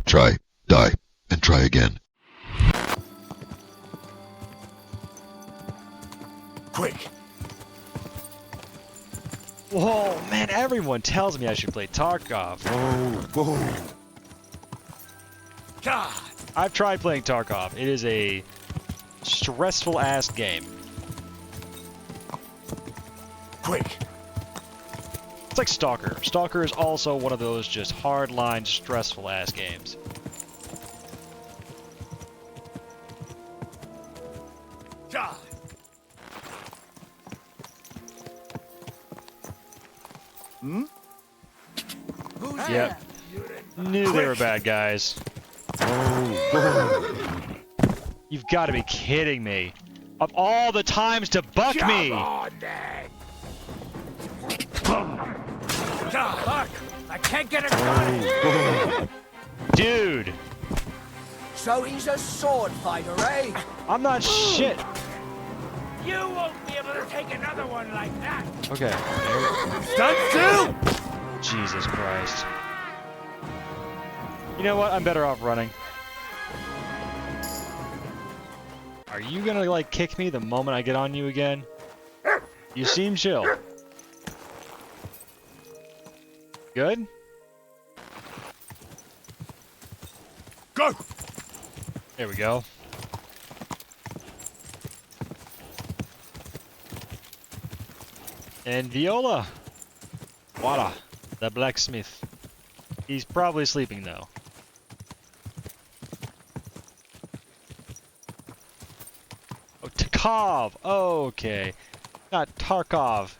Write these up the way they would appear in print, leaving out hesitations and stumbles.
Try, die, and try again. Quick! Whoa, man, everyone tells me I should play Tarkov. Whoa! God! I've tried playing Tarkov. It is a stressful-ass game. Quick! It's like Stalker. Stalker is also one of those just hard-line, stressful-ass games. God! Hmm? Yep. Knew they were bad guys. You've got to be kidding me. Of all the times to buck me! Come on, then! Fuck! I can't get a gun! Dude! So he's a sword fighter, eh? I'm not shit! You won't be able to take another one like that! Okay. Stand still! Jesus Christ. You know what? I'm better off running. Are you gonna, like, kick me the moment I get on you again? You seem chill. Good? Go! There we go. And Viola. Voila. The blacksmith. He's probably sleeping, though. Oh, Tarkov! Okay. Not Tarkov.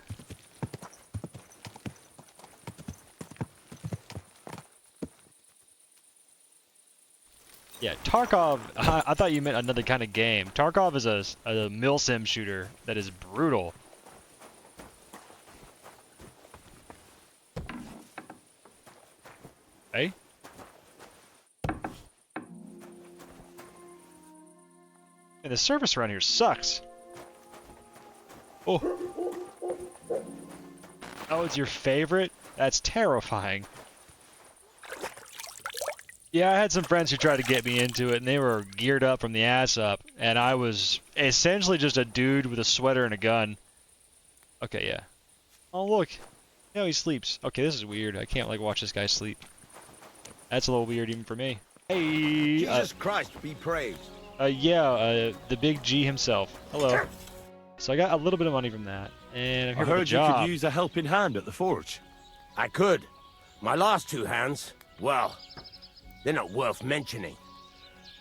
Yeah, Tarkov, I thought you meant another kind of game. Tarkov is a milsim shooter that is brutal. Hey? And the service around here sucks. Oh. Oh, it's your favorite? That's terrifying. Yeah, I had some friends who tried to get me into it, and they were geared up from the ass up, and I was essentially just a dude with a sweater and a gun. Okay, yeah. Oh, look. Now he sleeps. Okay, this is weird. I can't, like, watch this guy sleep. That's a little weird even for me. Hey! Jesus Christ be praised. The big G himself. Hello. So I got a little bit of money from that, and I'm here I for the heard you job. could use a helping hand at the forge. I could. My last two hands, well, they're not worth mentioning.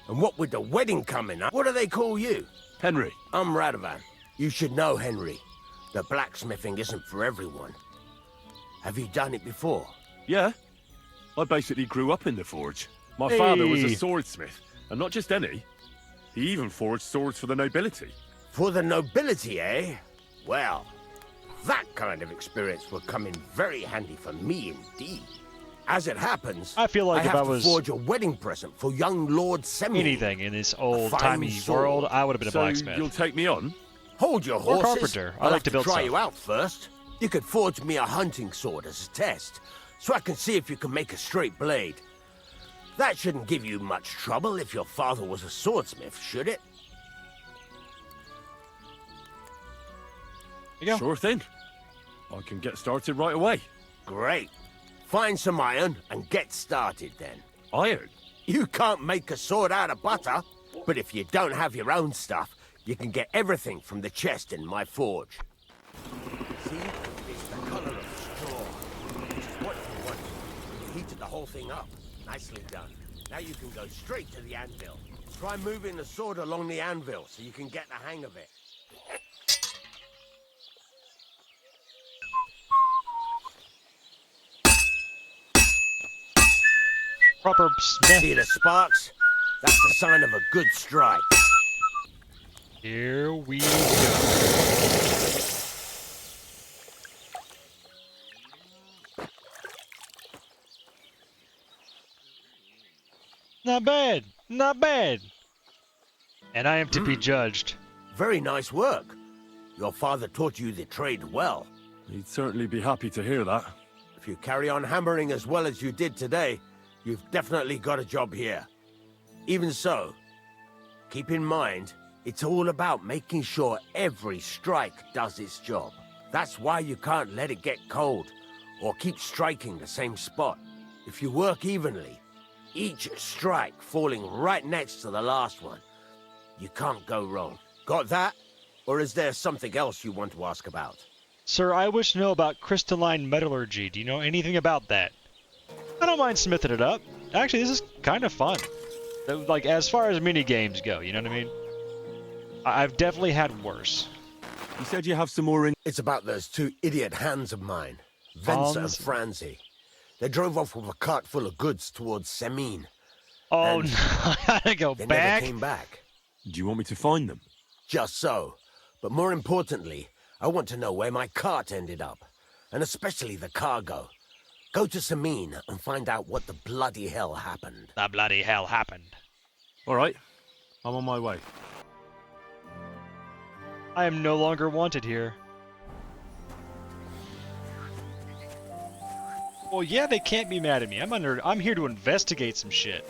And what with the wedding coming up, what do they call you? Henry. I'm Radovan. You should know, Henry. The blacksmithing isn't for everyone. Have you done it before? Yeah. I basically grew up in the forge. My father was a Hey. swordsmith, and not just any. He even forged swords for the nobility. For the nobility, eh? Well, that kind of experience will come in very handy for me indeed. As it happens, I feel like if have I to was forge a wedding present for young Lord Semyon. anything in this old-timey sword. world, I would have been a So blacksmith. you'll take me on? Hold your Or horses. carpenter. I I'll like have to build try stuff. you out first. You could forge me a hunting sword as a test, so I can see if you can make a straight blade. That shouldn't give you much trouble if your father was a swordsmith, should it? There you go. Sure thing. I can get started right away. Great. Find some iron and get started then. Iron? You can't make a sword out of butter, but if you don't have your own stuff, you can get everything from the chest in my forge. See? It's the color of straw, which is what you want. You heated the whole thing up. Nicely done. Now you can go straight to the anvil. Try moving the sword along the anvil so you can get the hang of it. Proper smith. See the sparks? That's the sign of a good strike. Here we go. Not bad. Not bad. And I am to be judged. Very nice work. Your father taught you the trade well. He'd certainly be happy to hear that. If you carry on hammering as well as you did today, You've definitely got a job here. Even so, keep in mind, it's all about making sure every strike does its job. That's why you can't let it get cold, or keep striking the same spot. If you work evenly, each strike falling right next to the last one, you can't go wrong. Got that? Or is there something else you want to ask about? Sir, I wish to know about crystalline metallurgy. Do you know anything about that? I don't mind smithing it up. Actually, this is kind of fun. Like, as far as mini games go, you know what I mean? I've definitely had worse. You said you have some more in... It's about those two idiot hands of mine, Venser and Franzi. They drove off with a cart full of goods towards Semine. Oh, And no, I gotta go They back? never came back. Do you want me to find them? Just so. But more importantly, I want to know where my cart ended up. And especially the cargo. Go to Semine and find out what the bloody hell happened. The bloody hell happened. All right. I'm on my way. I am no longer wanted here. Well, yeah, they can't be mad at me. I'm here to investigate some shit.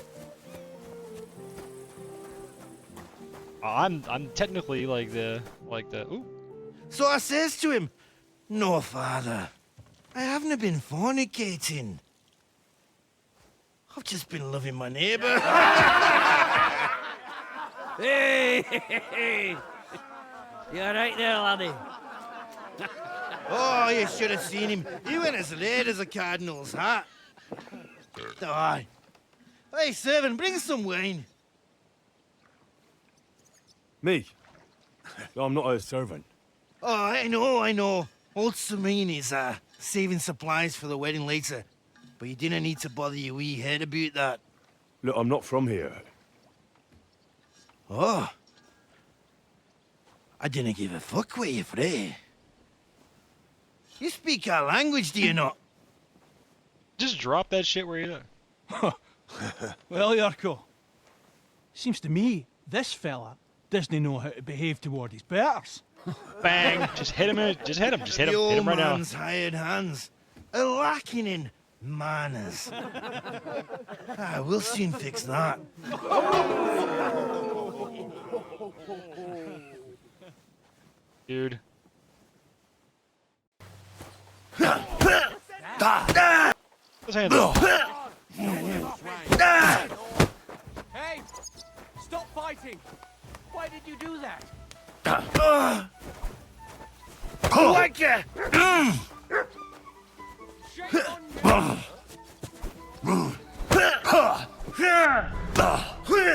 I'm technically like the ooh. So I says to him, "No, father, I haven't been fornicating. I've just been loving my neighbour." Hey! You alright there, laddie? Oh, you should have seen him. He went as red as a cardinal's hat. Aye. Hey, servant, bring some wine. Me? I'm not a servant. Oh, I know. Old Semine is saving supplies for the wedding later. But you didn't need to bother your wee head about that. Look, I'm not from here. Oh. I didn't give a fuck where you're from. You speak our language, do you not? Just drop that shit where you are. Well, Yarko, seems to me this fella doesn't know how to behave toward his betters. Bang! Just hit him. Just hit him. Just hit The him. Hit old him right now. man's hired hands are lacking in manners. We'll soon fix that. Dude. His hands up. Hey! Stop fighting! Why did you do that? Wanker! Shame on you!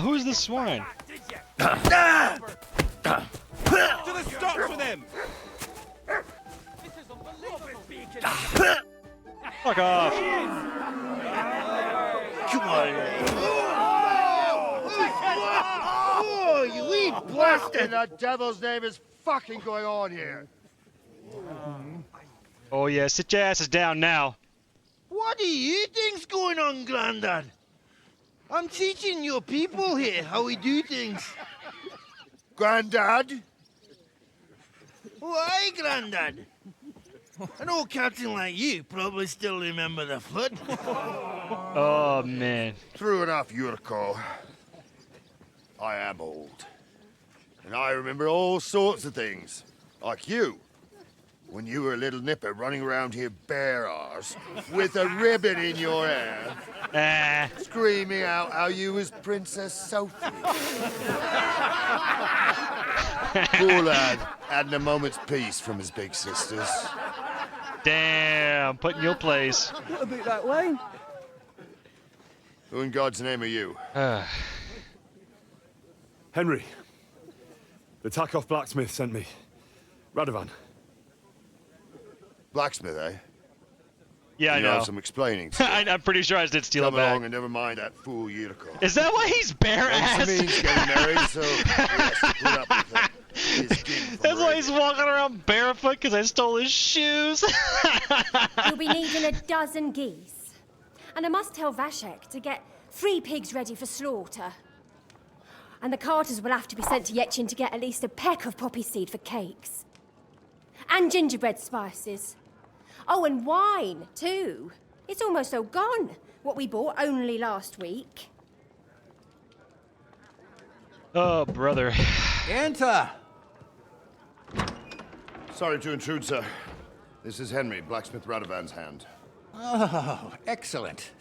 Who's the swine? Did you? Ah! To the stocks with him! This is unbelievable! Fuck off. Come on. Oh, you wee blasted! The devil's name is fucking going on here? Oh yeah, sit your asses down now. What do you think's going on, Grandad? I'm teaching your people here how we do things. Grandad? Why, Grandad? An old captain like you probably still remember the flood. Oh man. True enough, Yurko. I am old. And I remember all sorts of things. Like you. When you were a little nipper running around here bare arse, with a ribbon in your hair, screaming out how you was Princess Sophie. Poor lad, hadn't a moment's peace from his big sisters. Damn, put in your place. What about that wine? Who in God's name are you? Henry. The Takoff blacksmith sent me. Radovan. Blacksmith, eh? Yeah, I You know. have some explaining to do. I'm pretty sure I did steal Come it back. along and never mind that fool Yurko. Is that why he's bare ass? Benjamin's getting married, so he has to put up with his skin from That's why rain. he's walking around barefoot, because I stole his shoes. You'll be needing a dozen geese. And I must tell Vashek to get 3 pigs ready for slaughter. And the carters will have to be sent to Yetchin to get at least a peck of poppy seed for cakes. And gingerbread spices. Oh, and wine, too. It's almost all gone. What we bought only last week. Oh, brother. Enter! Sorry to intrude, sir. This is Henry, blacksmith Radovan's hand. Oh, excellent.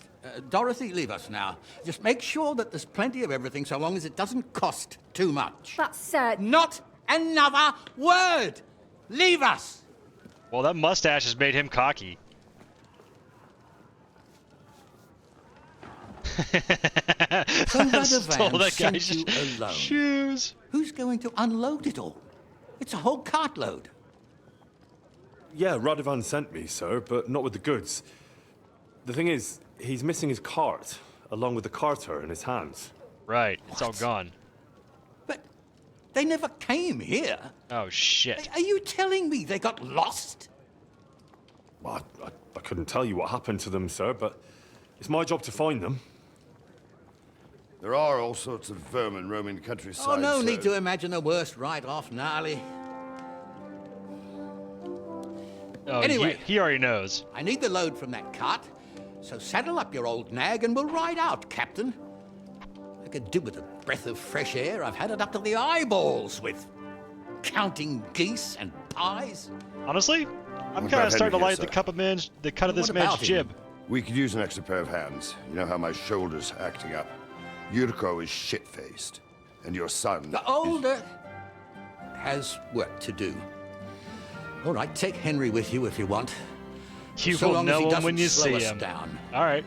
Dorothy, leave us now. Just make sure that there's plenty of everything so long as it doesn't cost too much. But, sir... Not another word! Leave us! Well, that mustache has made him cocky. So Stole Radovan that sent guy's you alone. shoes. Who's going to unload it all? It's a whole cartload. Yeah, Radovan sent me, sir, but not with the goods. The thing is, he's missing his cart, along with the carter in his hands. Right, it's all gone. But they never came here. Oh, shit. Are you telling me they got lost? Well, I couldn't tell you what happened to them, sir, but it's my job to find them. There are all sorts of vermin roaming the countryside. Oh, no sir. need to imagine the worst right off, gnarly. Oh, Anyway. he already knows. I need the load from that cart, so saddle up your old nag and we'll ride out, Captain. I could do with a breath of fresh air. I've had it up to the eyeballs with counting geese and pies. Honestly, I'm What kind about of starting to Henry like here, the sir? cut of this What man's about him? jib. We could use an extra pair of hands. You know how my shoulder's acting up. Yurko is shit-faced. And your son... The older has work to do. All right, take Henry with you if you want. You so will long as he know him doesn't when you slow see us him. down. All right.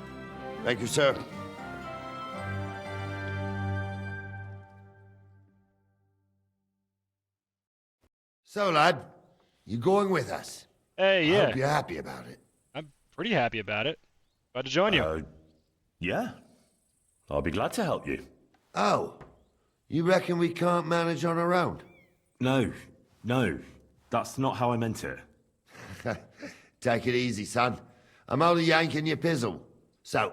Thank you, sir. So, lad, you going with us? Hey, I yeah. hope you're happy about it. I'm pretty happy about it. Glad to join you. Yeah. I'll be glad to help you. Oh, you reckon we can't manage on our own? No, that's not how I meant it. Take it easy, son. I'm only yanking your pizzle. So,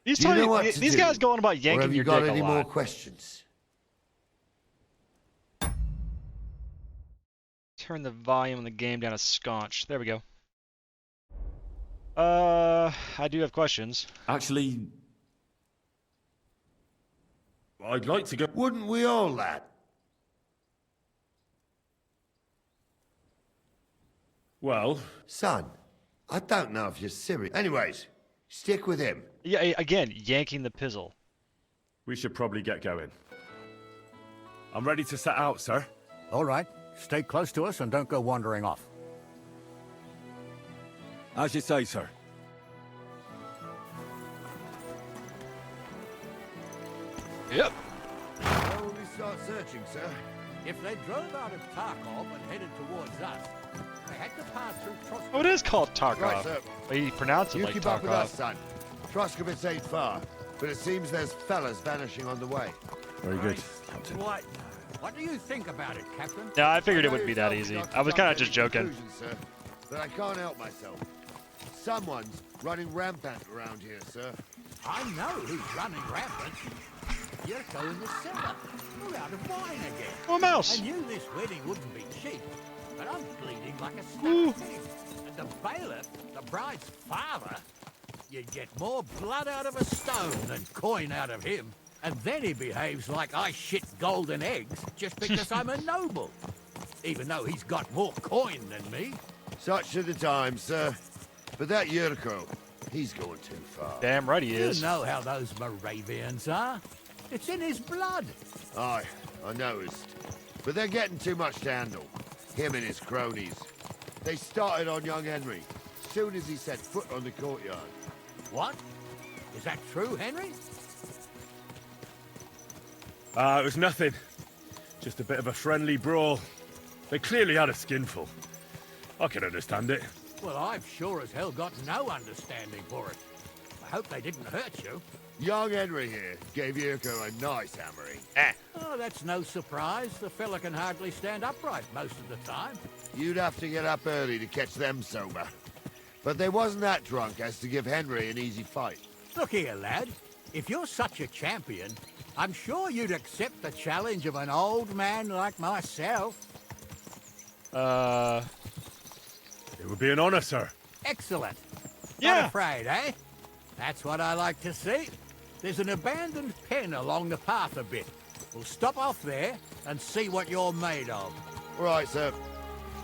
These do you know what to these do? guys going about Or yanking have you your got dick a any more lot. questions? Turn the volume on the game down a sconch. There we go. I do have questions. Actually, I'd like to go... Wouldn't we all, lad? Well, Son, I don't know if you're serious. Anyways, stick with him. Yeah, again, yanking the pizzle. we should probably get going. I'm ready to set out, sir. All right. Stay close to us and don't go wandering off. As you say, sir. Yep. Where will we start searching, sir? If they drove out of Tarkov and headed towards us, they had to pass through Troskov. Oh, it is called Tarkov. Right, sir. But you pronounce it You like keep up with us, Tarkov. son. Troskovitz ain't far, but it seems there's fellas vanishing on the way. Very good, Captain. What do you think about it, Captain? Yeah, I figured it know wouldn't be you that told me easy. not to I was jump kind to of just any joking. conclusions, sir, but I can't help myself. Someone's running rampant around here, sir. I know who's running rampant. Yurko in the cellar. We're out of wine again. Oh, a mouse. I knew this wedding wouldn't be cheap, but I'm bleeding like a stuck pig. And the bailiff, the bride's father, you'd get more blood out of a stone than coin out of him. And then he behaves like I shit golden eggs just because I'm a noble. Even though he's got more coin than me. Such are the times, sir. But that Yurko, he's going too far. Damn right he is. You know how those Moravians are. It's in his blood. Aye, I noticed. But they're getting too much to handle. Him and his cronies. They started on young Henry, soon as he set foot on the courtyard. What? Is that true, Henry? It was nothing. Just a bit of a friendly brawl. They clearly had a skinful. I can understand it. Well, I've sure as hell got no understanding for it. I hope they didn't hurt you. Young Henry here gave Yurko a nice hammering. Oh, that's no surprise. The fella can hardly stand upright most of the time. You'd have to get up early to catch them sober. But they wasn't that drunk as to give Henry an easy fight. Look here, lad. If you're such a champion, I'm sure you'd accept the challenge of an old man like myself. It would be an honor, sir. Excellent. Yeah. Not afraid, eh? That's what I like to see. There's an abandoned pen along the path a bit. We'll stop off there and see what you're made of. All right, sir.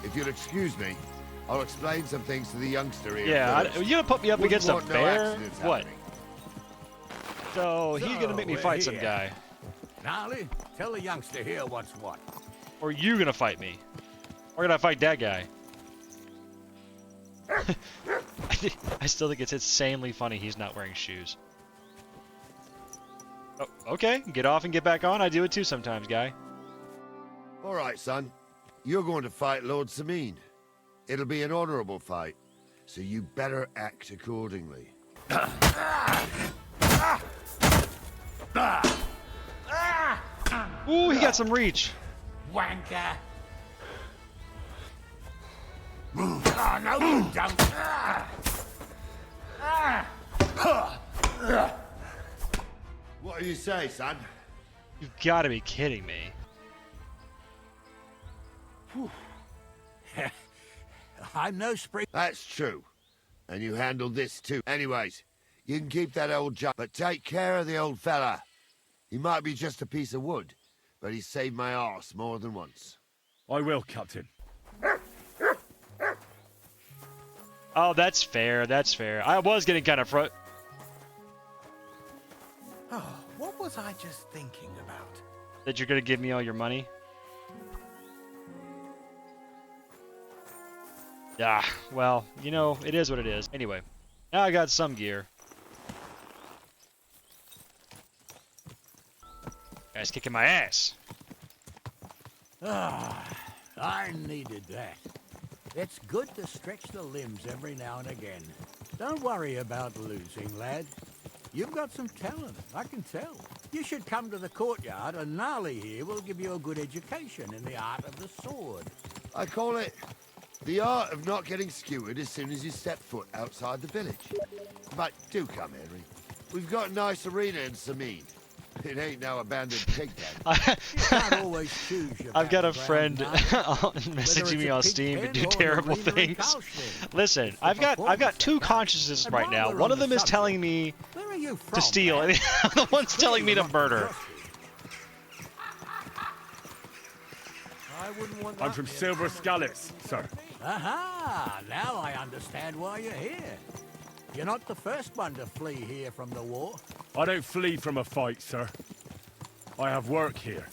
If you'll excuse me, I'll explain some things to the youngster here. Yeah, first. you gonna put me up Wouldn't against a want no bear? accidents What? happening. So he's gonna make me we're fight some here. guy, Gnarly, tell the youngster here what's what. or you gonna fight me, or gonna fight that guy? I still think it's insanely funny he's not wearing shoes. Oh, okay, get off and get back on. I do it too sometimes, guy. All right, son. You're going to fight Lord Sameen. It'll be an honorable fight, so you better act accordingly. Ooh, he got some reach. Wanker! Oh, no, you don't! What do you say, son? You've got to be kidding me. I'm no spring. That's true. And you handled this too. Anyways, you can keep that old junk, but take care of the old fella. He might be just a piece of wood, but he's saved my arse more than once. I will, Captain. Oh, that's fair. That's fair. I was getting kind of Oh, what was I just thinking about? that you're gonna give me all your money. Ah, well, you know, it is what it is. Anyway, now I got some gear. Guy's kicking my ass. Ah, I needed that. It's good to stretch the limbs every now and again. Don't worry about losing, lad. You've got some talent, I can tell. You should come to the courtyard, and Gnarly here will give you a good education in the art of the sword. I call it the art of not getting skewered as soon as you step foot outside the village. But do come, Henry. We've got a nice arena in Sameen. It ain't no abandoned pig den. You can't always choose your I've got a battleground, friend Gnarly. messaging me a on pig Steam to pen do or an terrible arena in things. Kalshin. Listen, It's the I've got performance two that counts. consciences And right while now. we're One on of them the is subject, telling me where are you to from, steal, man? and the other one's telling me to murder. I wouldn't want I'm that from being Silver common. Scallops, sir. Aha! Now I understand why you're here. You're not the first one to flee here from the war. I don't flee from a fight, sir. I have work here,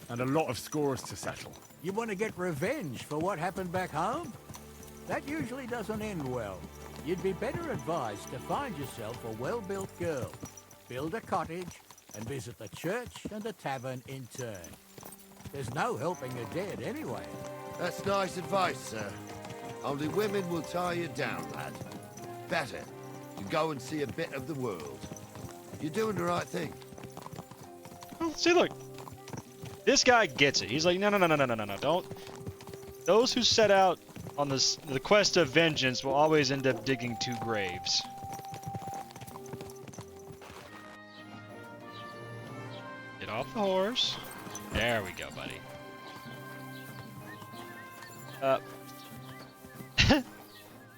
and a lot of scores to settle. You want to get revenge for what happened back home? That usually doesn't end well. You'd be better advised to find yourself a well-built girl, build a cottage, and visit the church and the tavern in turn. There's no helping the dead anyway. That's nice advice, sir. Only women will tie you down, lad. Better to go and see a bit of the world. You're doing the right thing. Well, see, look. This guy gets it. He's like, no, don't. Those who set out on the quest of vengeance will always end up digging two graves. Get off the horse. There we go, buddy.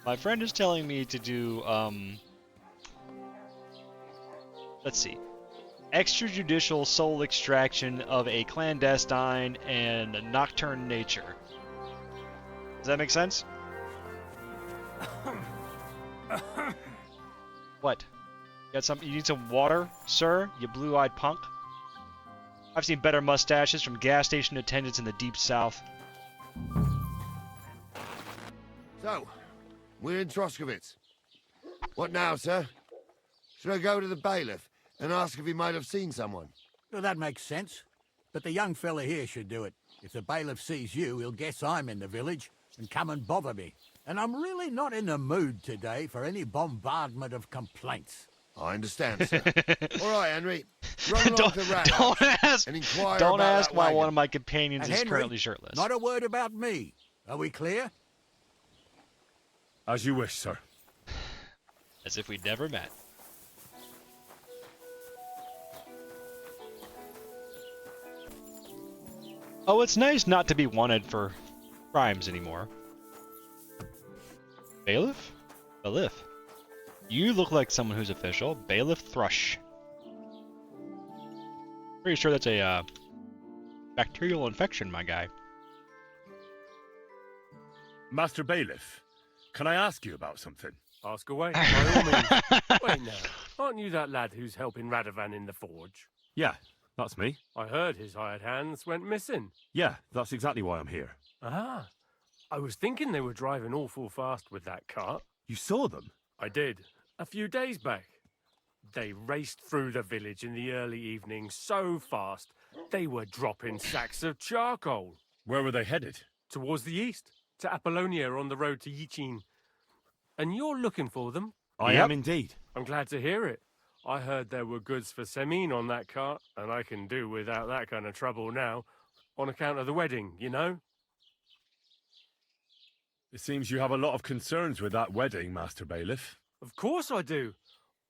My friend is telling me to do, let's see. Extrajudicial soul extraction of a clandestine and nocturne nature. Does that make sense? What? You need some water, sir? You blue-eyed punk? I've seen better mustaches from gas station attendants in the deep south. So, we're in Troskovitz. What now, sir? Should I go to the bailiff and ask if he might have seen someone? Well, that makes sense. But the young fella here should do it. If the bailiff sees you, he'll guess I'm in the village and come and bother me. And I'm really not in the mood today for any bombardment of complaints. I understand, sir. All right, Henry. Run along to Rat Don't ask. and inquire Don't about ask that why wagon. one of my companions And is Henry, currently shirtless. not a word about me. Are we clear? As you wish, sir. As if we'd never met. Oh, it's nice not to be wanted for crimes anymore. Bailiff? Bailiff. You look like someone who's official. Bailiff Thrush. Pretty sure that's a bacterial infection, my guy. Master Bailiff, can I ask you about something? Ask away, by all means. Wait now, aren't you that lad who's helping Radovan in the forge? Yeah, that's me. I heard his hired hands went missing. Yeah, that's exactly why I'm here. Ah, I was thinking they were driving awful fast with that cart. You saw them? I did, a few days back. They raced through the village in the early evening so fast, they were dropping sacks of charcoal. Where were they headed? Towards the east, to Apollonia on the road to Yichin. And you're looking for them? I am indeed. I'm glad to hear it. I heard there were goods for Semin on that cart, and I can do without that kind of trouble now, on account of the wedding, you know? It seems you have a lot of concerns with that wedding, Master Bailiff. Of course I do.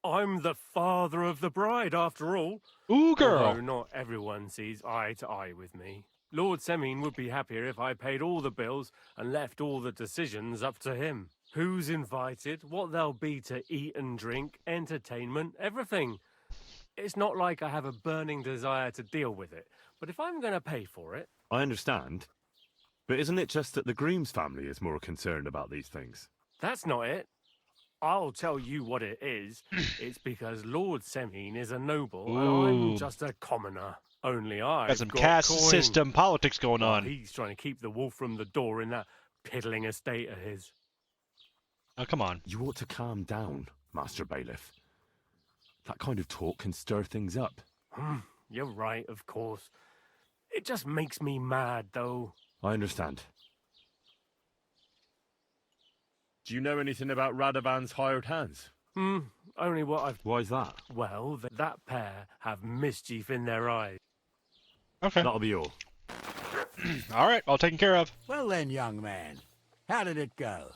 I'm the father of the bride, after all. Ooh, girl. Although not everyone sees eye to eye with me. Lord Semin would be happier if I paid all the bills and left all the decisions up to him. Who's invited, what there'll be to eat and drink, entertainment, everything. It's not like I have a burning desire to deal with it, but if I'm going to pay for it... I understand. But isn't it just that the Grooms family is more concerned about these things? That's not it. I'll tell you what it is. It's because Lord Semin is a noble and I'm just a commoner. Only I've got some caste system politics going on. He's trying to keep the wolf from the door in that piddling estate of his. Oh, come on. You ought to calm down, Master Bailiff. That kind of talk can stir things up. You're right, of course. It just makes me mad, though. I understand. Do you know anything about Radovan's hired hands? Only what I've... Why's that? Well, that pair have mischief in their eyes. Okay. That'll be all. All right, all taken care of. Well then, young man, how did it go?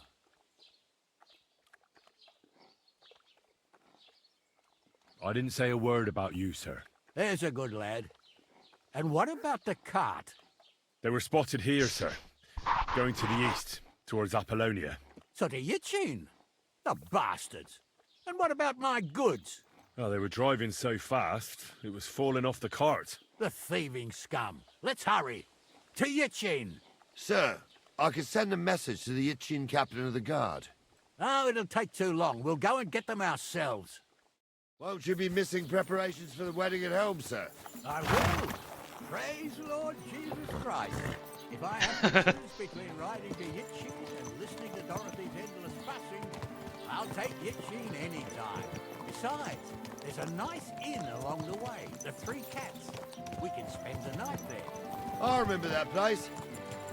I didn't say a word about you, sir. There's a good lad. And what about the cart? They were spotted here, sir. Going to the east, towards Apollonia. So to Yichin? The bastards. And what about my goods? Oh, they were driving so fast, it was falling off the cart. The thieving scum. Let's hurry. To Yichin. Sir, I could send a message to the Yichin captain of the guard. Oh, it'll take too long. We'll go and get them ourselves. Won't you be missing preparations for the wedding at home, sir? I will. Praise Lord Jesus Christ. If I have to choose between riding to Yichin and listening to Dorothy's endless fussing, I'll take Yichin any time. Besides, there's a nice inn along the way, the Three Cats. We can spend the night there. I remember that place,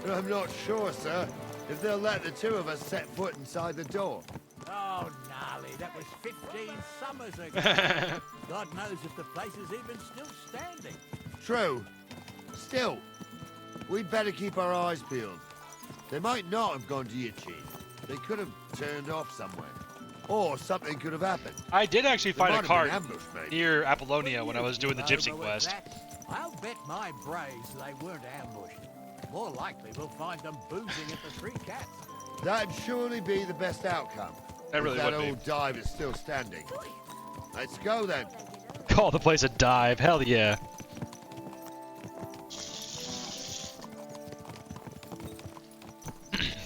but I'm not sure, sir, if they'll let the two of us set foot inside the door. Oh, gnarly, that was 15 summers ago. God knows if the place is even still standing. True. Still, we'd better keep our eyes peeled. They might not have gone to Yichin. They could have turned off somewhere. Or something could have happened. I did actually find a cart ambushed, maybe. near Apollonia when I was doing the gypsy Over quest. that, I'll bet my brains they weren't ambushed. More likely we'll find them boozing at the Three Cats. That'd surely be the best outcome. That really if that would be. old dive is still standing. Let's go then. Call the place a dive. Hell yeah.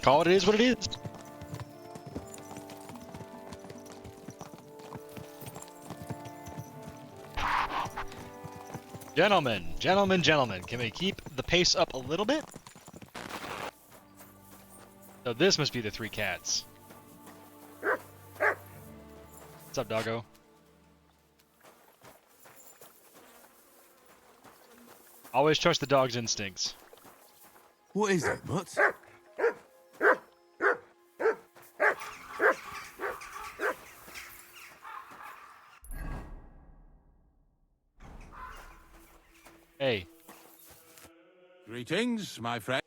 Call it is what it is. Gentlemen, gentlemen, gentlemen, can we keep the pace up a little bit? So this must be the Three Cats. What's up, doggo? Always trust the dog's instincts. What is it, Mutz? Hey. Greetings, my friend.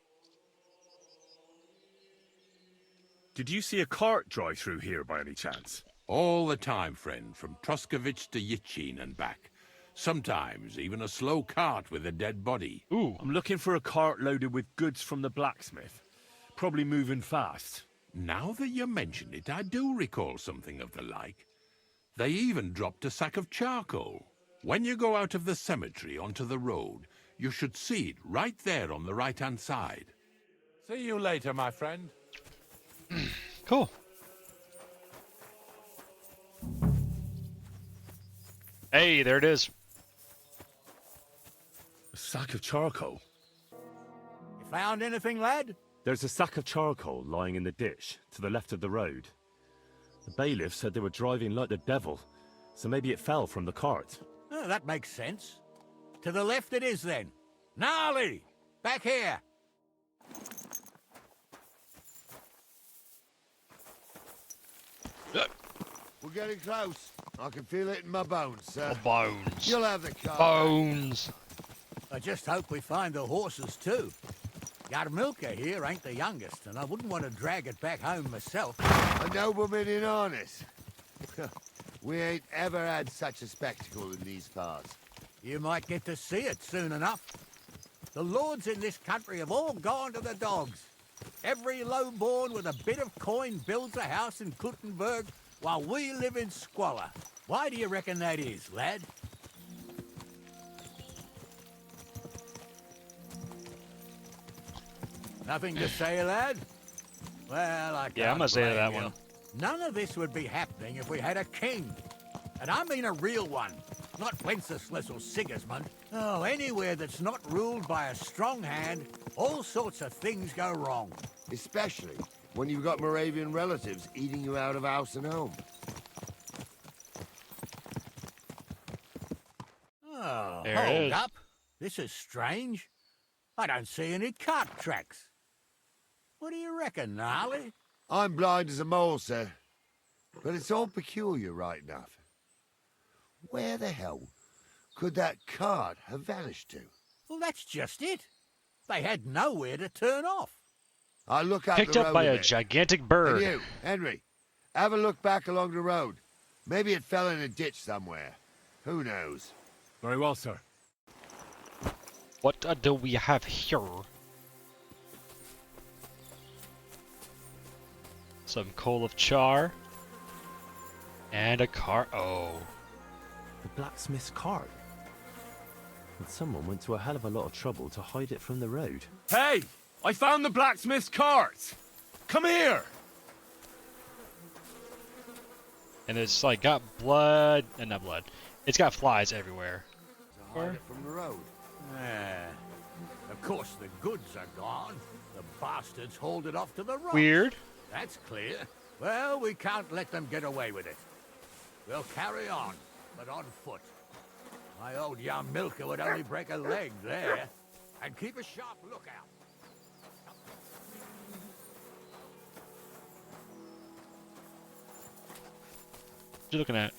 Did you see a cart drive through here by any chance? All the time, friend, from Truskovich to Yichin and back. Sometimes even a slow cart with a dead body. Ooh. I'm looking for a cart loaded with goods from the blacksmith. Probably moving fast. Now that you mention it, I do recall something of the like. They even dropped a sack of charcoal. When you go out of the cemetery onto the road, you should see it right there on the right-hand side. See you later, my friend. Cool. Hey, there it is. A sack of charcoal? You found anything, lad? There's a sack of charcoal lying in the ditch to the left of the road. The bailiff said they were driving like the devil, so maybe it fell from the cart. Oh, that makes sense. To the left it is, then. Gnarly! Back here! We're getting close. I can feel it in my bones, sir. Bones. You'll have the car. Bones. I just hope we find the horses, too. Yarmilka here ain't the youngest, and I wouldn't want to drag it back home myself. A nobleman in harness. We ain't ever had such a spectacle in these parts. You might get to see it soon enough. The lords in this country have all gone to the dogs. Every lowborn with a bit of coin builds a house in Kuttenberg while we live in squalor. Why do you reckon that is, lad? Nothing to say, lad? Well, I can't Yeah, I'm gonna say blame that you. one. None of this would be happening if we had a king. And I mean a real one, not Wenceslas or Sigismund. Oh, anywhere that's not ruled by a strong hand, all sorts of things go wrong. Especially when you've got Moravian relatives eating you out of house and home. Oh, There it hold is. up. This is strange. I don't see any cart tracks. What do you reckon, Gnarly? I'm blind as a mole, sir. But it's all peculiar, right enough. Where the hell could that cart have vanished to? Well, that's just it. They had nowhere to turn off. I look up Picked the up road by a bit. gigantic bird. And you, Henry, have a look back along the road. Maybe it fell in a ditch somewhere. Who knows? Very well, sir. What do we have here? Some coal of char. And a car. Oh. The blacksmith's cart. And someone went to a hell of a lot of trouble to hide it from the road. Hey! I found the blacksmith's cart! Come here! And it's like got blood. And not blood. It's got flies everywhere. Hide it from the road. Of course, the goods are gone. The bastards hauled it off to the rocks. Weird. That's clear. Well, we can't let them get away with it. We'll carry on, but on foot. My old Yarmilka would only break a leg there. And keep a sharp lookout. What you looking at?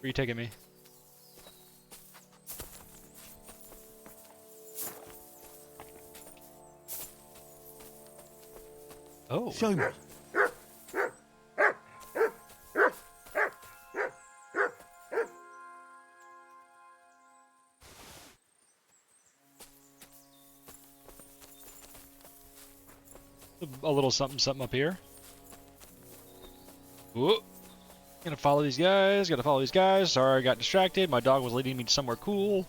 Where are you taking me? Oh. Show me. A little something something up here. Whoa. Gotta follow these guys, gotta follow these guys. Sorry, I got distracted. My dog was leading me to somewhere cool.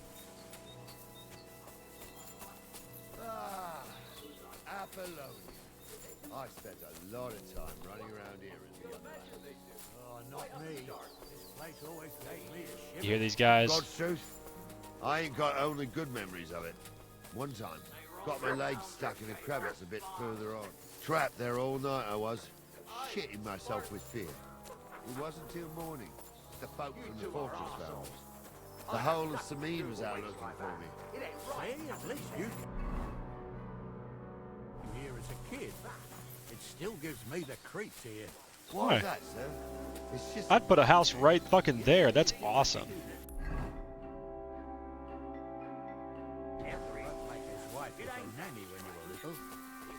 Apollonia. I spent a lot of time running around here as a young lad. Oh, not me. This place always gave me a shiver. You hear these guys? God's truth, I ain't got only good memories of it. One time, got my legs stuck in a crevice a bit further on. Trapped there all night I was, shitting myself with fear. It wasn't till morning the folk from the fortress found me. The whole of Samine was out looking for me. See, at least you here as a kid. It still gives me the creeps here. Why Why? that, sir? It's just I'd put a house right fucking there. That's awesome. His wife was a nanny when you were little.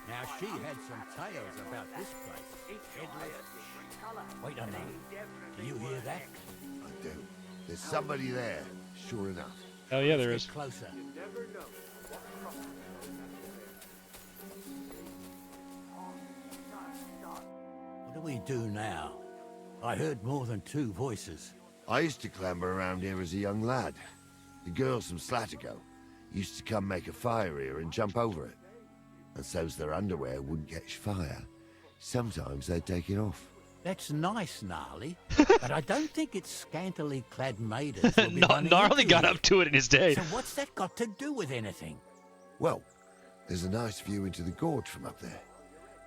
Now she had some tales about this place. Wait a minute. Do you hear that? I do. There's somebody there, sure enough. Oh yeah, there Let's is. get closer. What do we do now? I heard more than 2 voices. I used to clamber around here as a young lad. The girls from Slatigo used to come make a fire here and jump over it. And so's their underwear wouldn't catch fire, sometimes they'd take it off. That's nice, Gnarly, but I don't think it's scantily clad maidens will be running Gnarly into got you. up to it in his day. So what's that got to do with anything? Well, there's a nice view into the gorge from up there.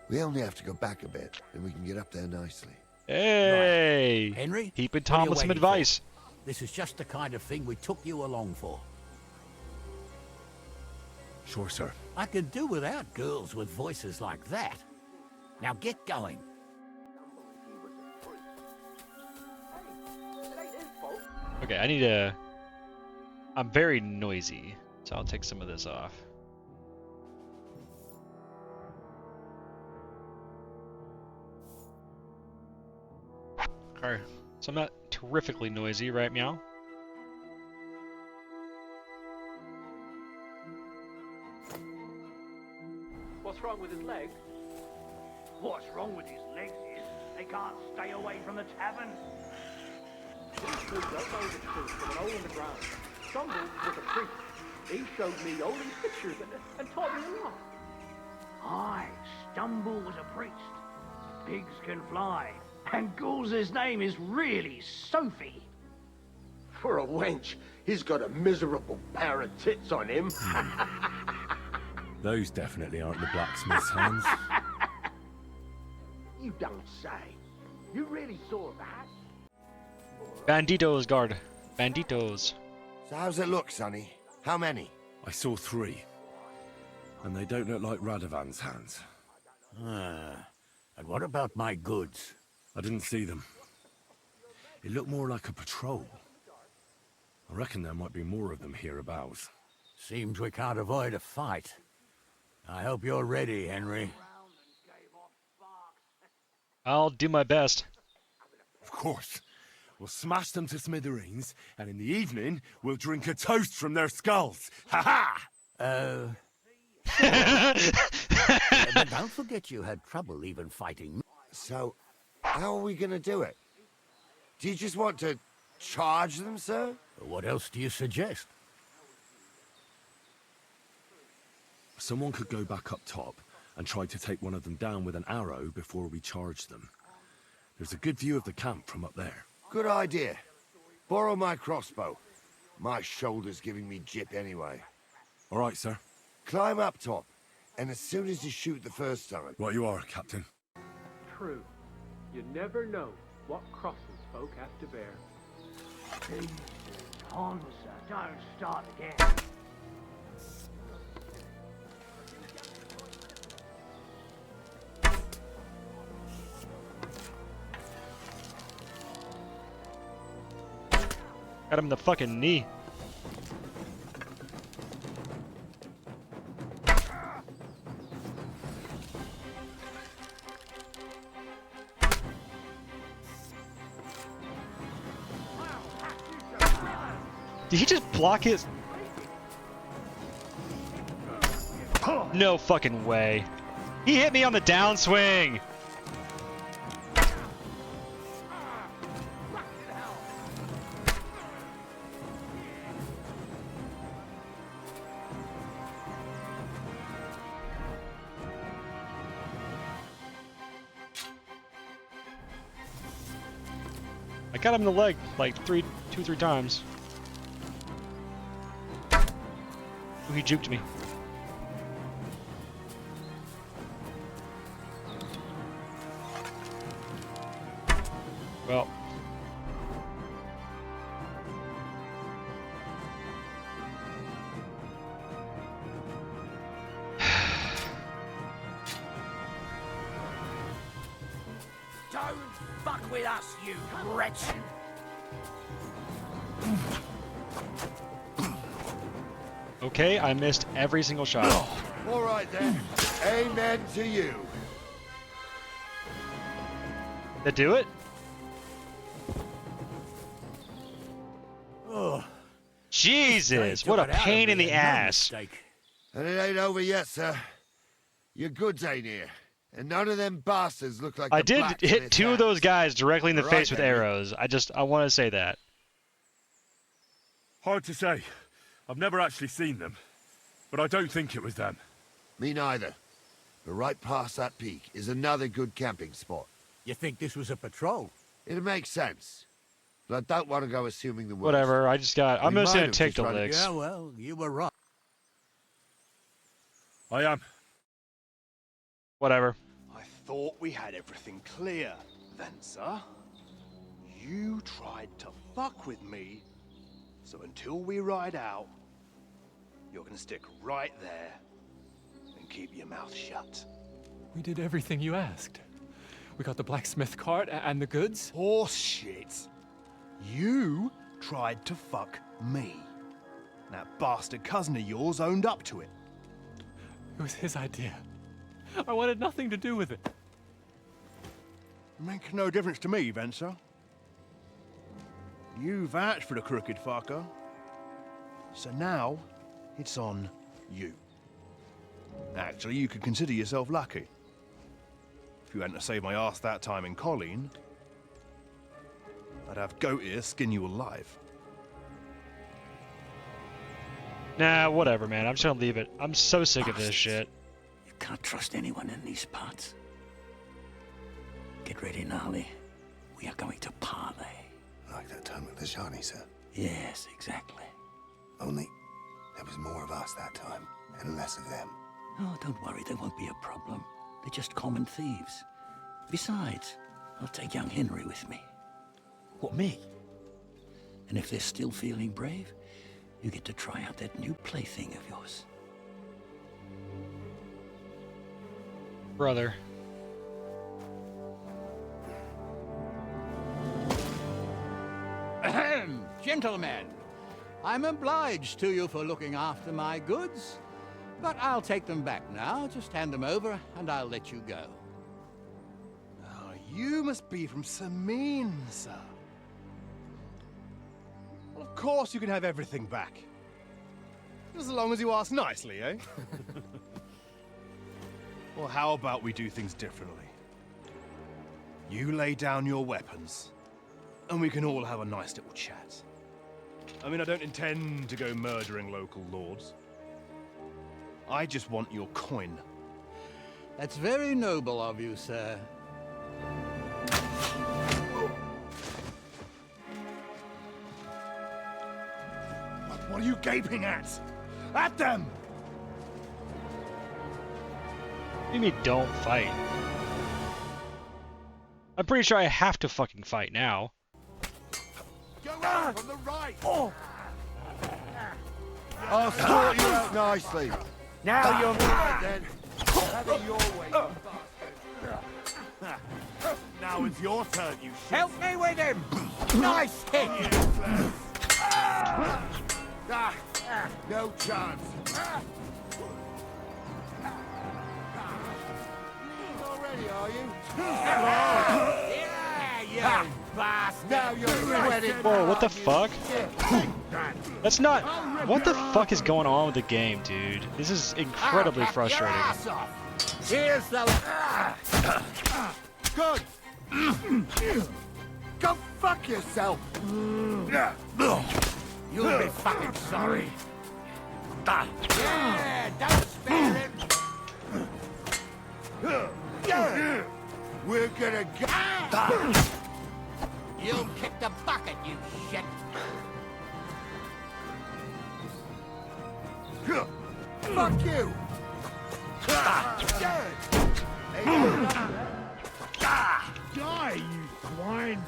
We only have to go back a bit, and we can get up there nicely. Hey! Right. Henry, Heaping what are Tom you with some waiting for? advice. This is just the kind of thing we took you along for. Sure, sir. I could do without girls with voices like that. Now get going. Okay, I need to... I'm very noisy, so I'll take some of this off. Okay, so I'm not terrifically noisy, right, Meow? What's wrong with his legs? What's wrong with his legs is they can't stay away from the tavern. These two don't know the truth from an hole in the ground. Stumble was a priest. He showed me holy pictures and taught me a lot. Aye, Stumble was a priest. Pigs can fly. And Ghoul's name is really Sophie. For a wench, he's got a miserable pair of tits on him. Those definitely aren't the blacksmith's hands. You don't say. You really saw that? Banditos, guard. Banditos. So how's it look, Sonny? How many? I saw 3. And they don't look like Radovan's hands. And what about my goods? I didn't see them. It looked more like a patrol. I reckon there might be more of them hereabouts. Seems we can't avoid a fight. I hope you're ready, Henry. I'll do my best. Of course. We'll smash them to smithereens, and in the evening, we'll drink a toast from their skulls. Ha-ha! But don't forget you had trouble even fighting me. So, how are we gonna do it? Do you just want to charge them, sir? What else do you suggest? Someone could go back up top and try to take one of them down with an arrow before we charge them. There's a good view of the camp from up there. Good idea. Borrow my crossbow. My shoulder's giving me jip anyway. All right, sir. Climb up top, and as soon as you shoot the first time... Right you are, Captain. True. You never know what crosses folk have to bear. Jesus, Hansa, don't start again. Got him in the fucking knee. Did he just block his... No fucking way. He hit me on the downswing! I got him in the leg like 2-3 times. Ooh, he juked me. Well. Don't fuck with us, you wretch! Okay, I missed every single shot. All right then. Amen to you. That do it? Oh, Jesus, what a pain in the ass. And it ain't over yet, sir. Your goods ain't here. And none of them bastards look like I the did blacksmith hit two of those guys directly in the All face right, with Henry. arrows. I want to say that. Hard to say. I've never actually seen them. But I don't think it was them. Me neither. But right past that peak is another good camping spot. You think this was a patrol? It makes sense. But I don't want to go assuming the worst. Whatever, I'm We just gonna might take have the just tried to- licks. Yeah, well, you were right. I am. Whatever. I thought we had everything clear, then, sir. You tried to fuck with me, so until we ride out, you're gonna stick right there and keep your mouth shut. We did everything you asked. We got the blacksmith cart and the goods. Horse shit. You tried to fuck me. That bastard cousin of yours owned up to it. It was his idea. I wanted nothing to do with it. Make no difference to me, Venser. You vouched for the crooked fucker. So now, it's on you. Actually, you could consider yourself lucky. If you hadn't saved my ass that time in Colleen, I'd have goat ear skin you alive. Nah, whatever, man. I'm just gonna leave it. I'm so sick of this shit. You can't trust anyone in these parts. Get ready, Gnarly. We are going to parley. Like that time with the Shani, sir. Yes, exactly. Only there was more of us that time, and less of them. Oh, don't worry, there won't be a problem. They're just common thieves. Besides, I'll take young Henry with me. What, me? And if they're still feeling brave, you get to try out that new plaything of yours. Brother. Ahem, gentlemen, I'm obliged to you for looking after my goods, but I'll take them back now. Just hand them over, and I'll let you go. Oh, you must be from Smiting, sir. Well, of course you can have everything back. As long as you ask nicely, eh? Well, how about we do things differently? You lay down your weapons, and we can all have a nice little chat. I mean, I don't intend to go murdering local lords. I just want your coin. That's very noble of you, sir. What are you gaping at? At them! What do you mean don't fight? I'm pretty sure I have to fucking fight now. Go out from the right! I'll sort you out nicely. Now you're mad, then. Have it your way, you bastard. Now it's your turn, you shit. Help me with him! Nice hit! No chance. Already, are you? Yeah, you bastard! Now you're sweating. Whoa, what the fuck? That's not... What the fuck is going on with the game, dude? This is incredibly frustrating. Here's the... Good. Go fuck yourself. You'll be fucking sorry. Yeah, don't spare him. We're gonna go. You'll kick the bucket, you shit. Fuck you. Die, you swine!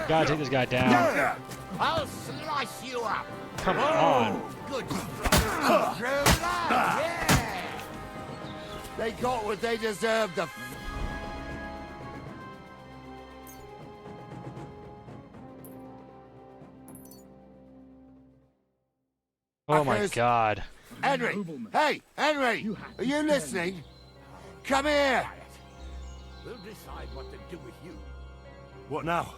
Gotta take this guy down. I'll slice you up. Come on. Good strike. Yeah. They got what they deserved. Oh my god. Henry! Hey, Henry! Are you listening? Come here! We'll decide what to do with you. What now?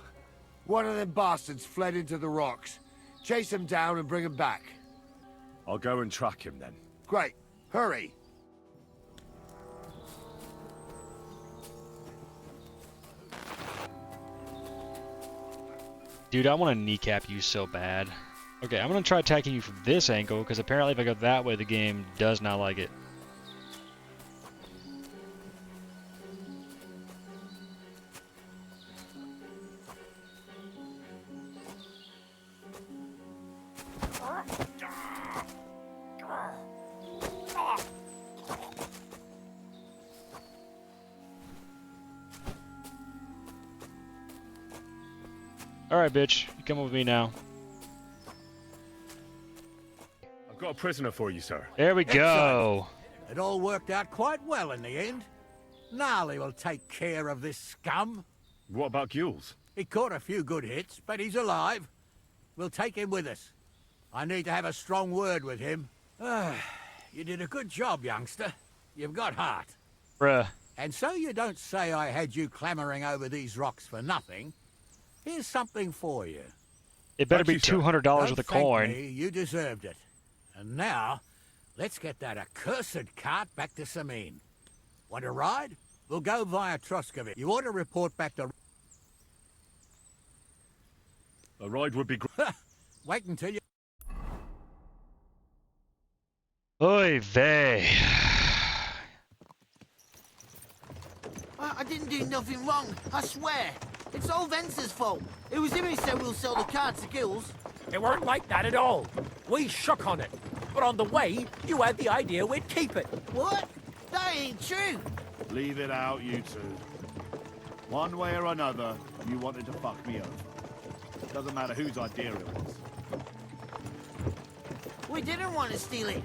One of them bastards fled into the rocks. Chase him down and bring him back. I'll go and track him then. Great. Hurry. Dude, I want to kneecap you so bad. Okay, I'm going to try attacking you from this angle, because apparently if I go that way, the game does not like it. Alright, bitch. You come with me now. I've got a prisoner for you, sir. There we go. It all worked out quite well in the end. Gnarly will take care of this scum. What about Gules? He caught a few good hits, but he's alive. We'll take him with us. I need to have a strong word with him. You did a good job, youngster. You've got heart. Bruh. And so you don't say I had you clambering over these rocks for nothing. Here's something for you. It better be $200 with a coin. Me, you deserved it. And now, let's get that accursed cart back to Smiting. Want a ride? We'll go via Troskovich. You ought to report back to... A ride would be great. Wait until you... Oy vey. I didn't do nothing wrong, I swear. It's all Vence's fault. It was him who said we'll sell the card to Gills. It weren't like that at all. We shook on it. But on the way, you had the idea we'd keep it. What? That ain't true. Leave it out, you two. One way or another, you wanted to fuck me over. Doesn't matter whose idea it was. We didn't want to steal it.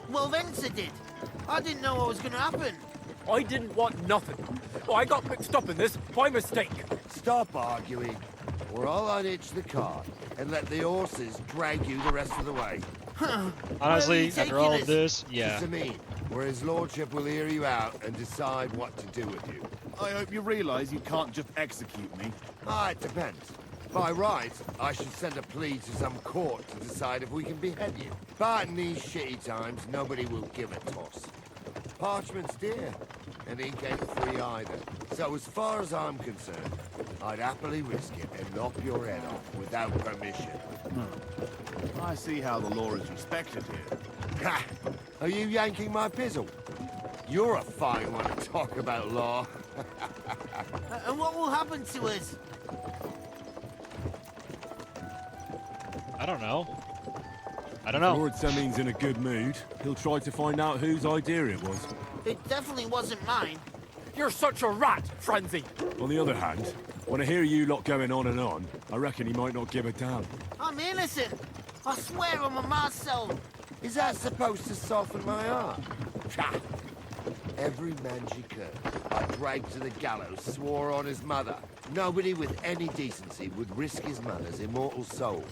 Well, Vence did. I didn't know what was going to happen. I didn't want nothing. I got mixed up in this by mistake. Stop arguing, or I'll unhitch the cart and let the horses drag you the rest of the way. Honestly, after all of this, yeah. To Smiting, where his lordship will hear you out and decide what to do with you. I hope you realize you can't just execute me. It depends. By right, I should send a plea to some court to decide if we can behead you. But in these shitty times, nobody will give a toss. Parchment's dear, and ink ain't free either. So as far as I'm concerned, I'd happily risk it and knock your head off without permission. I see how the law is respected here. Ha! Are you yanking my pizzle? You're a fine one to talk about law. And what will happen to us? I don't know. I don't know. Lord Semiting's in a good mood. He'll try to find out whose idea it was. It definitely wasn't mine. You're such a rat, Frenzy. On the other hand, when I hear you lot going on and on, I reckon he might not give a damn. I'm innocent. I swear on my ma's soul. Is that supposed to soften my heart? Ha! Every man she could, I dragged to the gallows, swore on his mother. Nobody with any decency would risk his mother's immortal soul,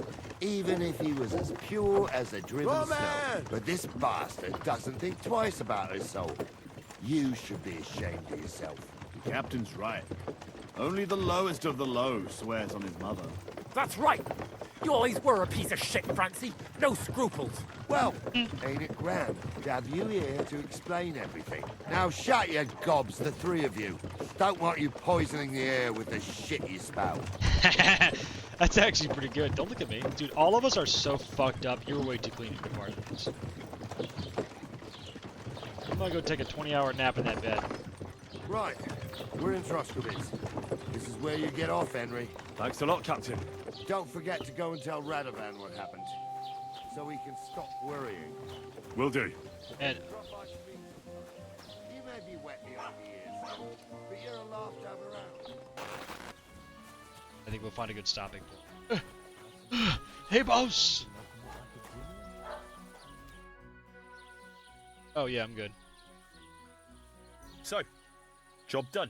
even if he was as pure as a driven snow. But this bastard doesn't think twice about his soul. You should be ashamed of yourself. The captain's right. Only the lowest of the low swears on his mother. That's right. You always were a piece of shit, Francie. No scruples. Well, ain't it grand to have you here to explain everything? Now shut your gobs, the three of you. Don't want you poisoning the air with the shit you spout. That's actually pretty good. Don't look at me. Dude, all of us are so fucked up. You're way too clean to be part of this. I'm gonna go take a 20-hour nap in that bed. Right. We're in Troskovich. This is where you get off, Henry. Thanks a lot, Captain. Don't forget to go and tell Radovan what happened, so he can stop worrying. Will do. And you may be wet behind the ears, but you're a laugh to have around. I think we'll find a good stopping point. Hey, boss! Oh, yeah, I'm good. So, job done.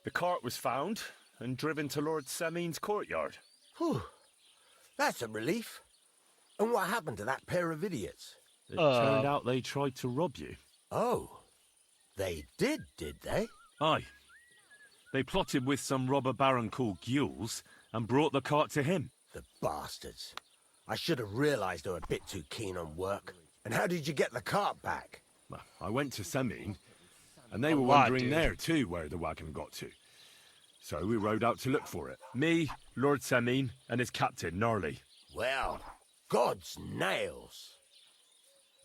The cart was found and driven to Lord Semiting's courtyard. Whew. That's a relief. And what happened to that pair of idiots? It turned out they tried to rob you. Oh. They did they? Aye. They plotted with some robber baron called Gules and brought the cart to him. The bastards. I should have realized they were a bit too keen on work. And how did you get the cart back? Well, I went to Semiin, and they were lot, wondering dude. there too where the wagon got to. So we rode out to look for it. Me, Lord Semiin, and his captain, Gnarly. Well, God's nails.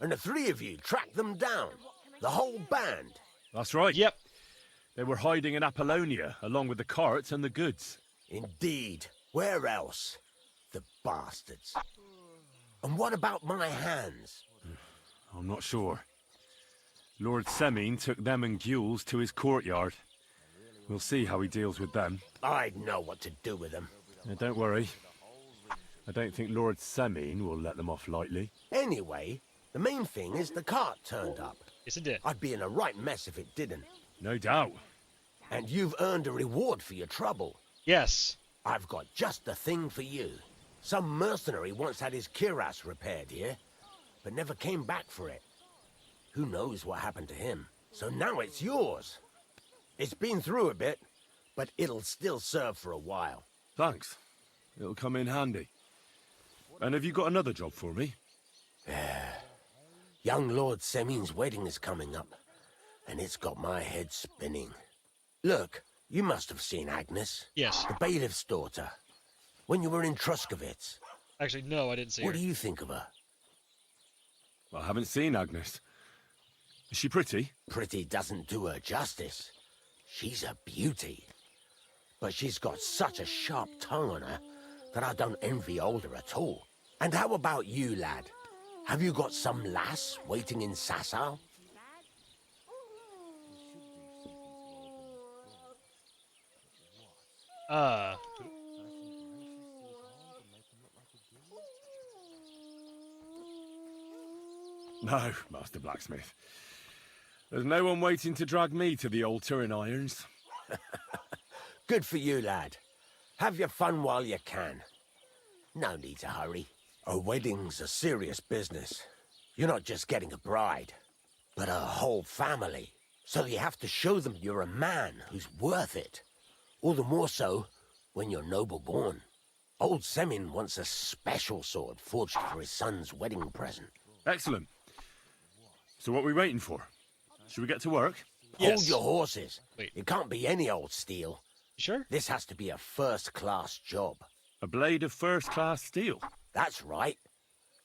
And the three of you tracked them down. The whole band. That's right. Yep. They were hiding in Apollonia, along with the carts and the goods. Indeed. Where else? The bastards. And what about my hands? I'm not sure. Lord Semiin took them and Gules to his courtyard. We'll see how he deals with them. I'd know what to do with them. Don't worry. I don't think Lord Semiin will let them off lightly. Anyway, the main thing is the cart turned up. Yes, it did. I'd be in a right mess if it didn't. No doubt. And you've earned a reward for your trouble. Yes. I've got just the thing for you. Some mercenary once had his cuirass repaired here, but never came back for it. Who knows what happened to him? So now it's yours. It's been through a bit, but it'll still serve for a while. Thanks. It'll come in handy. And have you got another job for me? Young Lord Semiin's wedding is coming up, and it's got my head spinning. Look, you must have seen Agnes. Yes. The bailiff's daughter. When you were in Truskovitz. Actually, no, I didn't see What her. do you think of her? I haven't seen Agnes. Is she pretty? Pretty doesn't do her justice. She's a beauty. But she's got such a sharp tongue on her that I don't envy older at all. And how about you, lad? Have you got some lass waiting in Sasau? No, Master Blacksmith. There's no one waiting to drag me to the altar in irons. Good for you, lad. Have your fun while you can. No need to hurry. A wedding's a serious business. You're not just getting a bride, but a whole family. So you have to show them you're a man who's worth it. All the more so when you're noble born. Old Semiin wants a special sword forged for his son's wedding present. Excellent. So what are we waiting for? Should we get to work? Hold your horses. Wait. It can't be any old steel. Sure? This has to be a first-class job. A blade of first-class steel? That's right.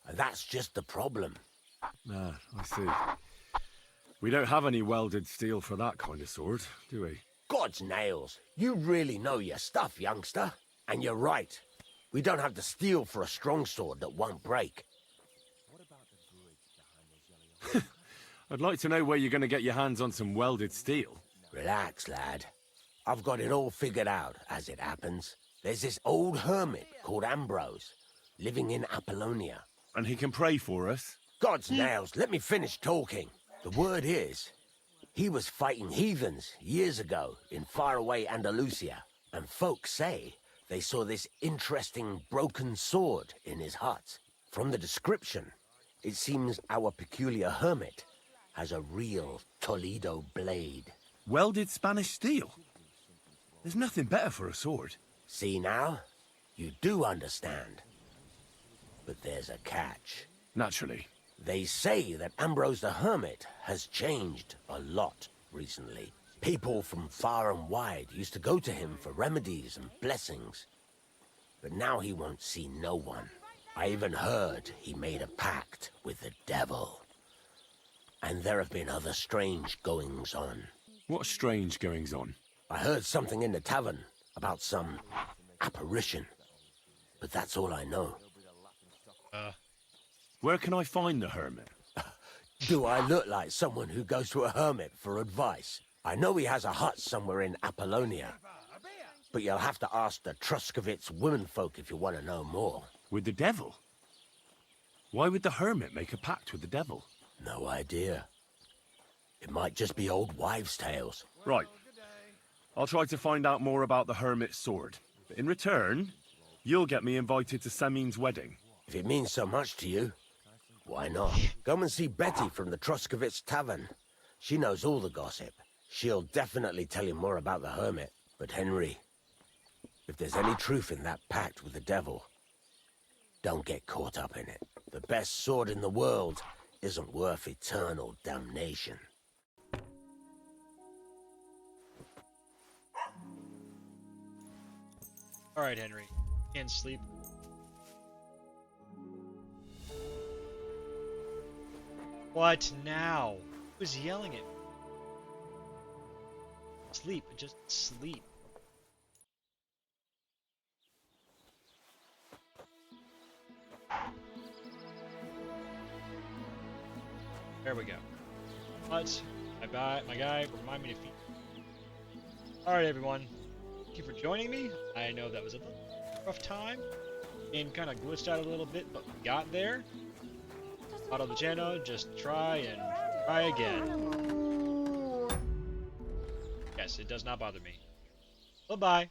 And that's just the problem. Ah, I see. We don't have any welded steel for that kind of sword, do we? God's nails. You really know your stuff, youngster. And you're right. We don't have the steel for a strong sword that won't break. I'd like to know where you're going to get your hands on some welded steel. Relax, lad. I've got it all figured out, as it happens. There's this old hermit called Ambrose, living in Apollonia. And he can pray for us? God's nails, let me finish talking. The word is, he was fighting heathens years ago in faraway Andalusia, and folks say they saw this interesting broken sword in his hut. From the description, it seems our peculiar hermit has a real Toledo blade. Welded Spanish steel? There's nothing better for a sword. See now? You do understand. But there's a catch. Naturally. They say that Ambrose the Hermit has changed a lot recently. People from far and wide used to go to him for remedies and blessings. But now he won't see no one. I even heard he made a pact with the devil. And there have been other strange goings-on. What strange goings-on? I heard something in the tavern about some apparition. But that's all I know. Where can I find the hermit? Do I look like someone who goes to a hermit for advice? I know he has a hut somewhere in Apollonia. But you'll have to ask the Truskovitz womenfolk if you want to know more. With the devil? Why would the hermit make a pact with the devil? No idea. It might just be old wives' tales. Right. I'll try to find out more about the hermit's sword. But in return, you'll get me invited to Semiin's wedding. If it means so much to you, why not? Come and see Betty from the Truskovitz Tavern. She knows all the gossip. She'll definitely tell you more about the hermit. But Henry, if there's any truth in that pact with the devil, Don't get caught up in it. The best sword in the world isn't worth eternal damnation. Alright, Henry. Can't sleep. What now? Who's yelling at me? Sleep. Just sleep. There we go. But my guy, remind me to feed. Alright, everyone. Thank you for joining me. I know that was a rough time. Game kind of glitched out a little bit, but we got there. Auto the channel, just try and try again. Yes, it does not bother me. Bye-bye.